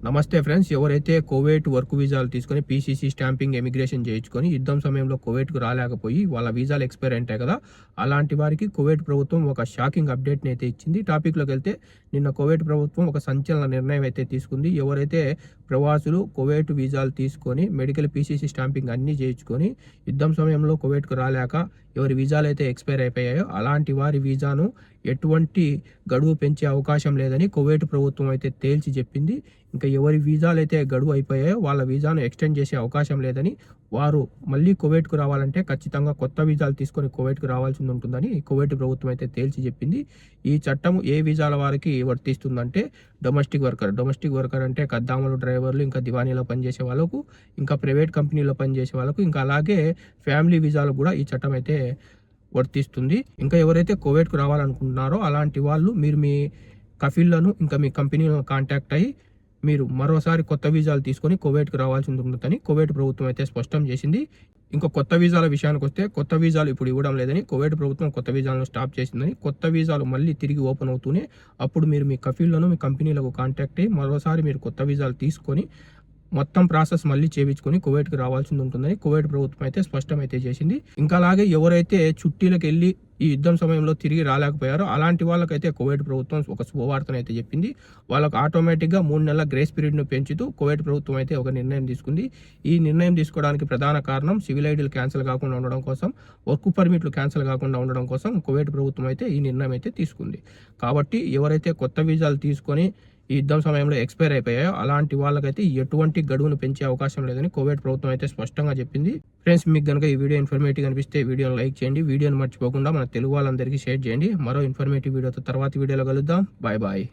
నమస్తే ఫ్రెండ్స్. ఎవరైతే Kuwait work వీసాలు తీసుకొని పీసీసీ స్టాంపింగ్ ఎమిగ్రేషన్ చేయించుకొని యుద్ధం సమయంలో కువైట్కు రాలేకపోయి వాళ్ళ వీసాలు ఎక్స్పైర్ ఉంటాయి కదా, అలాంటి వారికి కువైట్ ప్రభుత్వం ఒక షాకింగ్ అప్డేట్ని అయితే ఇచ్చింది. టాపిక్లోకి వెళ్తే నిన్న కువైట్ ప్రభుత్వం ఒక సంచలన నిర్ణయం అయితే తీసుకుంది. ఎవరైతే ప్రవాసులు కువైట్ వీసాలు తీసుకొని మెడికల్ పీసీసీ స్టాంపింగ్ అన్నీ చేయించుకొని యుద్ధం సమయంలో కువైట్కు రాలేక ఎవరి వీసాలు అయితే ఎక్స్పైర్ అయిపోయాయో అలాంటి వారి వీసాను ఎటువంటి గడువు పెంచే అవకాశం లేదని కువైట్ ప్రభుత్వం అయితే తేల్చి చెప్పింది. ఇంకా ఎవరి వీసాలు అయితే గడువు అయిపోయాయో వాళ్ళ వీసాను ఎక్స్టెండ్ చేసే అవకాశం లేదని, వారు మళ్ళీ కువైట్కు రావాలంటే ఖచ్చితంగా కొత్త వీసాలు తీసుకొని కువైట్కు రావాల్సి ఉంటుందని కువైట్ ప్రభుత్వం అయితే తేల్చి చెప్పింది. ఈ చట్టం ఏ వీసాల వారికి వర్తిస్తుందంటే డొమెస్టిక్ వర్కర్ అంటే కద్దాములు, డ్రైవర్లు, ఇంకా దివానీలో పనిచేసే వాళ్ళకు, ఇంకా ప్రైవేట్ కంపెనీలో పనిచేసే వాళ్ళకు, ఇంకా అలాగే ఫ్యామిలీ వీసాలకు కూడా ఈ చట్టం అయితే వర్తిస్తుంది. ఇంకా ఎవరైతే కువైట్కు రావాలనుకుంటున్నారో అలాంటి వాళ్ళు మీరు మీ కఫీళ్లను ఇంకా మీ కంపెనీలను కాంటాక్ట్ అయ్యి మీరు మరోసారి కొత్త వీసాలు తీసుకొని కువైట్కు రావాల్సి ఉంటుందని కువైట్ ప్రభుత్వం అయితే స్పష్టం చేసింది. ఇంకా కొత్త వీసాల విషయానికి వస్తే కొత్త వీసాలు ఇప్పుడు ఇవ్వడం లేదని, కువైట్ ప్రభుత్వం కొత్త వీసాలను స్టాప్ చేసిందని, కొత్త వీసాలు మళ్ళీ తిరిగి ఓపెన్ అవుతూనే అప్పుడు మీరు మీ కఫీళ్లను మీ కంపెనీలకు కాంటాక్ట్ అయ్యి మరోసారి మీరు కొత్త వీసాలు తీసుకొని మొత్తం ప్రాసెస్ మళ్ళీ చేయించుకొని కువైట్కి రావాల్సి ఉంటుందని కువైట్ ప్రభుత్వం అయితే స్పష్టం అయితే చేసింది. ఇంకా అలాగే ఎవరైతే చుట్టీలకు వెళ్ళి ఈ యుద్ధం సమయంలో తిరిగి రాలేకపోయారో అలాంటి వాళ్ళకైతే కువైట్ ప్రభుత్వం ఒక శుభవార్తను అయితే చెప్పింది. వాళ్ళకు ఆటోమేటిక్గా 3 నెలల గ్రేస్ పీరియడ్ను పెంచుతూ కువైట్ ప్రభుత్వం అయితే ఒక నిర్ణయం తీసుకుంది. ఈ నిర్ణయం తీసుకోవడానికి ప్రధాన కారణం సివిల్ ఐడీలు క్యాన్సిల్ కాకుండా ఉండడం కోసం, వర్క్ పర్మిట్లు క్యాన్సిల్ కాకుండా ఉండడం కోసం కువైట్ ప్రభుత్వం అయితే ఈ నిర్ణయం అయితే తీసుకుంది. కాబట్టి ఎవరైతే కొత్త వీసాలు తీసుకొని ఈ యుద్ధం సమయంలో ఎక్స్పైర్ అయిపోయాయో అలాంటి వాళ్ళకైతే ఎటువంటి గడువును పెంచే అవకాశం లేదని కువైట్ ప్రభుత్వం అయితే స్పష్టంగా చెప్పింది. ఫ్రెండ్స్, మీకు కనుక ఈ వీడియో ఇన్ఫర్మేటివ్ అనిపిస్తే వీడియోని లైక్ చేయండి. వీడియోని మర్చిపోకుండా మన తెలుగు వాళ్ళందరికీ షేర్ చేయండి. మరో ఇన్ఫర్మేటివ్ వీడియోతో తర్వాత వీడియోలో కలుద్దాం. Bye bye.